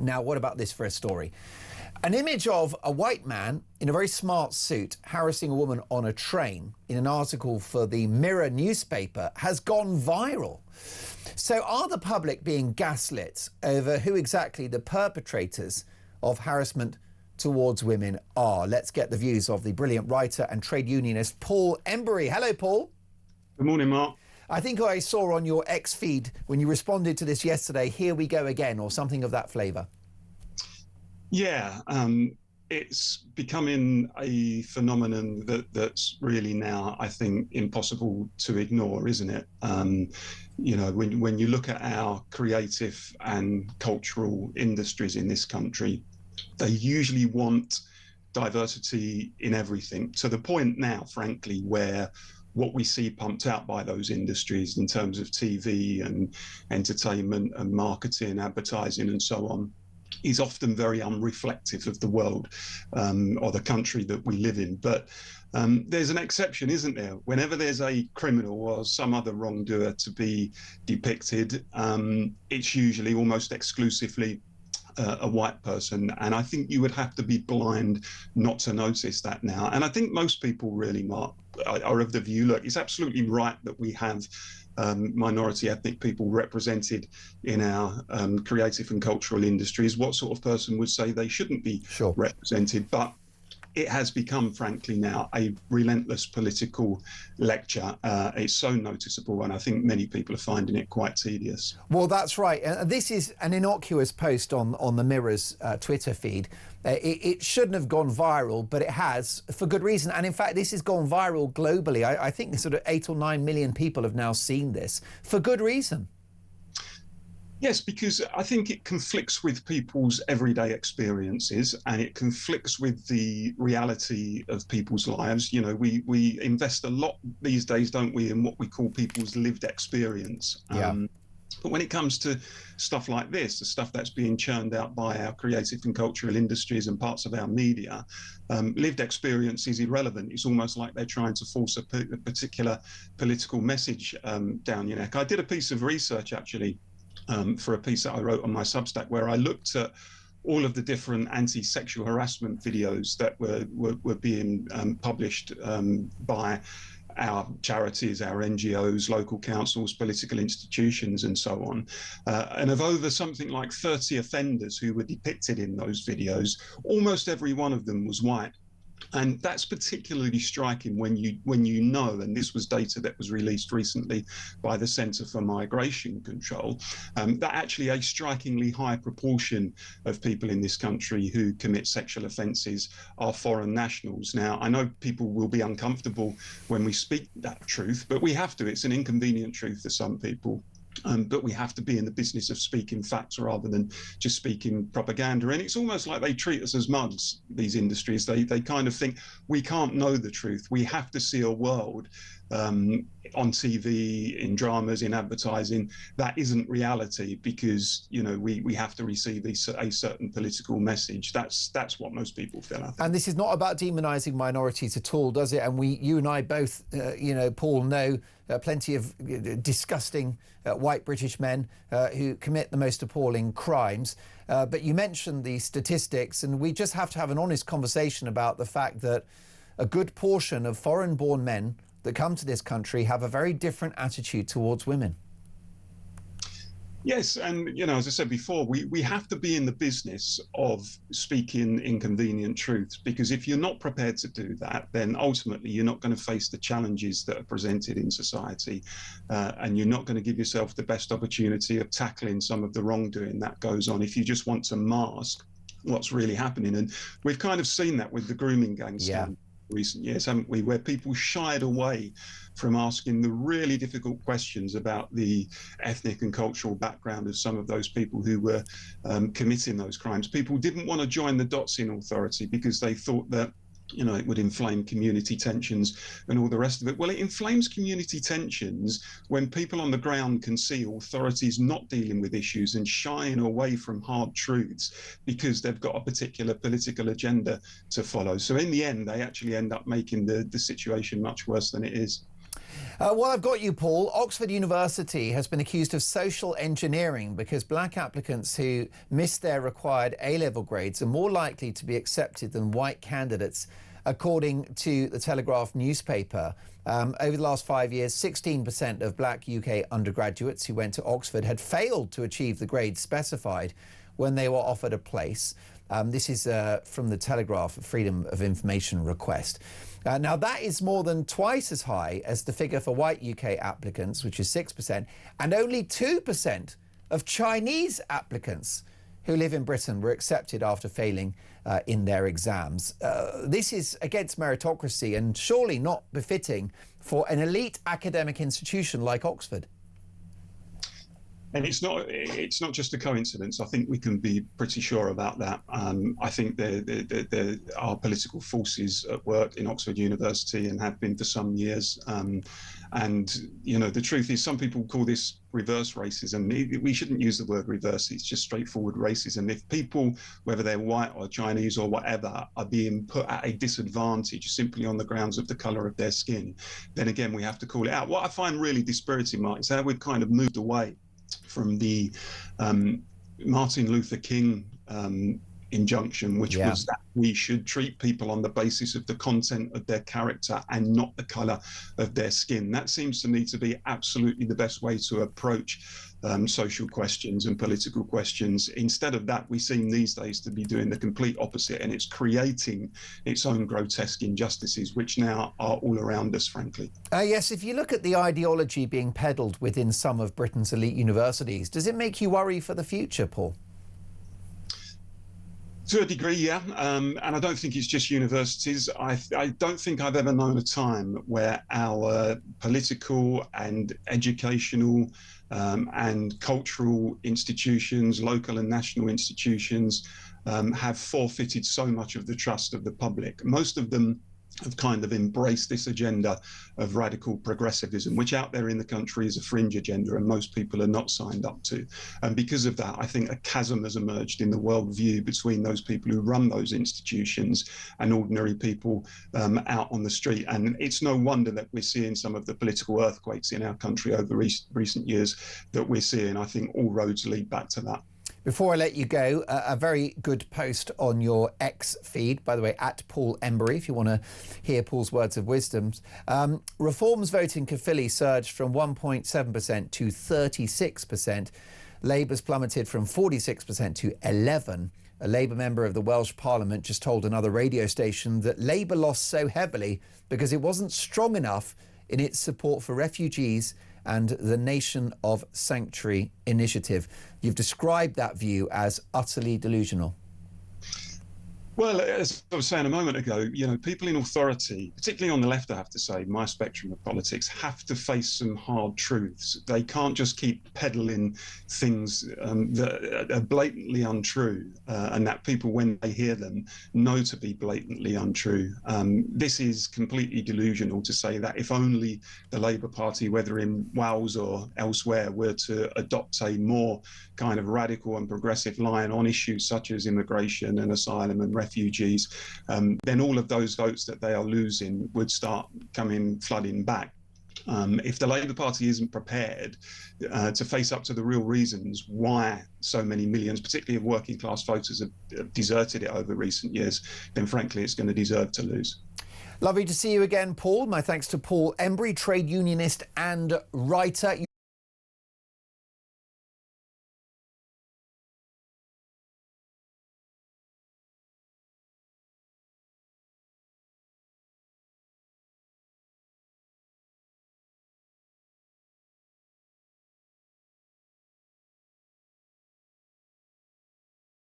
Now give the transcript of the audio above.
Now, what about this for a story? An image of a white man in a very smart suit harassing a woman on a train in an article for the Mirror newspaper has gone viral. So are the public being gaslit over who exactly the perpetrators of harassment towards women are? Let's get the views of the brilliant writer and trade unionist Paul Embery. Hello, Paul. Good morning, Mark. I think I saw on your X feed when you responded to this yesterday, "Here we go again," or something of that flavour. Yeah, it's becoming a phenomenon that's really now, I think, impossible to ignore, isn't it? You know, when you look at our creative and cultural industries in this country, they usually want diversity in everything, to the point now, frankly, where what we see pumped out by those industries in terms of TV and entertainment and marketing, advertising and so on, is often very unreflective of the world or the country that we live in. But there's an exception, isn't there? Whenever there's a criminal or some other wrongdoer to be depicted, it's usually almost exclusively a white person. And I think you would have to be blind not to notice that now. And I think most people really, Mark, are of the view, look, it's absolutely right that we have minority ethnic people represented in our creative and cultural industries. What sort of person would say they shouldn't be represented? But it has become, frankly, now a relentless political lecture. It's so noticeable, and I think many people are finding it quite tedious. Well, that's right. This is an innocuous post on the Mirror's Twitter feed. It shouldn't have gone viral, but it has, for good reason. And in fact, this has gone viral globally. I think sort of 8 or 9 million people have now seen this, for good reason. Yes, because I think it conflicts with people's everyday experiences, and it conflicts with the reality of people's lives. You know, we invest a lot these days, don't we, in what we call people's lived experience. But when it comes to stuff like this, the stuff that's being churned out by our creative and cultural industries and parts of our media, lived experience is irrelevant. It's almost like they're trying to force a particular political message down your neck. I did a piece of research, actually, for a piece that I wrote on my Substack, where I looked at all of the different anti-sexual harassment videos that were being published by our charities, our NGOs, local councils, political institutions, and so on. And of over something like 30 offenders who were depicted in those videos, almost every one of them was white. And that's particularly striking when you know, and this was data that was released recently by the Centre for Migration Control, that actually a strikingly high proportion of people in this country who commit sexual offences are foreign nationals. Now, I know people will be uncomfortable when we speak that truth, but we have to. It's an inconvenient truth for some people. But we have to be in the business of speaking facts rather than just speaking propaganda. And it's almost like they treat us as mugs, these industries. They kind of think we can't know the truth. We have to see a world on TV, in dramas, in advertising, that isn't reality, because, you know, we have to receive a certain political message. That's what most people feel, I think. And this is not about demonising minorities at all, does it? And you and I both, you know, Paul, know plenty of disgusting white British men who commit the most appalling crimes. But you mentioned the statistics, and we just have to have an honest conversation about the fact that a good portion of foreign-born men that come to this country have a very different attitude towards women. Yes, and, you know, as I said before, we have to be in the business of speaking inconvenient truths, because if you're not prepared to do that, then ultimately you're not going to face the challenges that are presented in society, and you're not going to give yourself the best opportunity of tackling some of the wrongdoing that goes on if you just want to mask what's really happening. And we've kind of seen that with the grooming gang scandal. Recent years, haven't we, where people shied away from asking the really difficult questions about the ethnic and cultural background of some of those people who were committing those crimes. People didn't want to join the dots in authority because they thought that, you know, it would inflame community tensions and all the rest of it. Well, it inflames community tensions when people on the ground can see authorities not dealing with issues and shying away from hard truths because they've got a particular political agenda to follow. So in the end, they actually end up making the situation much worse than it is. While I've got you, Paul, Oxford University has been accused of social engineering because black applicants who missed their required A-level grades are more likely to be accepted than white candidates, according to the Telegraph newspaper. Over the last 5 years, 16% of black UK undergraduates who went to Oxford had failed to achieve the grades specified when they were offered a place. This is from the Telegraph Freedom of Information request. Now, that is more than twice as high as the figure for white UK applicants, which is 6%, and only 2% of Chinese applicants who live in Britain were accepted after failing in their exams. This is against meritocracy and surely not befitting for an elite academic institution like Oxford. And it's not just a coincidence. I think we can be pretty sure about that. I think there are political forces at work in Oxford University and have been for some years. And, you know, the truth is some people call this reverse racism. We shouldn't use the word reverse. It's just straightforward racism. If people, whether they're white or Chinese or whatever, are being put at a disadvantage simply on the grounds of the colour of their skin, then again, we have to call it out. What I find really dispiriting, Mark, is how we've kind of moved away from the Martin Luther King injunction, which was that we should treat people on the basis of the content of their character and not the colour of their skin. That seems to me to be absolutely the best way to approach social questions and political questions. Instead of that, we seem these days to be doing the complete opposite, and it's creating its own grotesque injustices, which now are all around us, frankly. Yes, if you look at the ideology being peddled within some of Britain's elite universities, does it make you worry for the future, Paul? To a degree, yeah. And I don't think it's just universities. I don't think I've ever known a time where our political and educational and cultural institutions, local and national institutions, have forfeited so much of the trust of the public. Most of them have kind of embraced this agenda of radical progressivism, which out there in the country is a fringe agenda and most people are not signed up to. And because of that, I think a chasm has emerged in the worldview between those people who run those institutions and ordinary people out on the street. And it's no wonder that we're seeing some of the political earthquakes in our country over recent years that we're seeing. I think all roads lead back to that. Before I let you go, a very good post on your X feed, by the way, at Paul Embery, if you want to hear Paul's words of wisdom. Reforms vote in Caerphilly surged from 1.7% to 36%. Labour's plummeted from 46% to 11%. A Labour member of the Welsh Parliament just told another radio station that Labour lost so heavily because it wasn't strong enough in its support for refugees and the Nation of Sanctuary initiative. You've described that view as utterly delusional. Well, as I was saying a moment ago, you know, people in authority, particularly on the left, I have to say, my spectrum of politics, have to face some hard truths. They can't just keep peddling things that are blatantly untrue and that people, when they hear them, know to be blatantly untrue. This is completely delusional to say that if only the Labour Party, whether in Wales or elsewhere, were to adopt a more kind of radical and progressive line on issues such as immigration and asylum and refugees, then all of those votes that they are losing would start flooding back. If the Labour Party isn't prepared to face up to the real reasons why so many millions, particularly of working class voters, have deserted it over recent years, then frankly it's going to deserve to lose. Lovely to see you again, Paul. My thanks to Paul Embery, trade unionist and writer.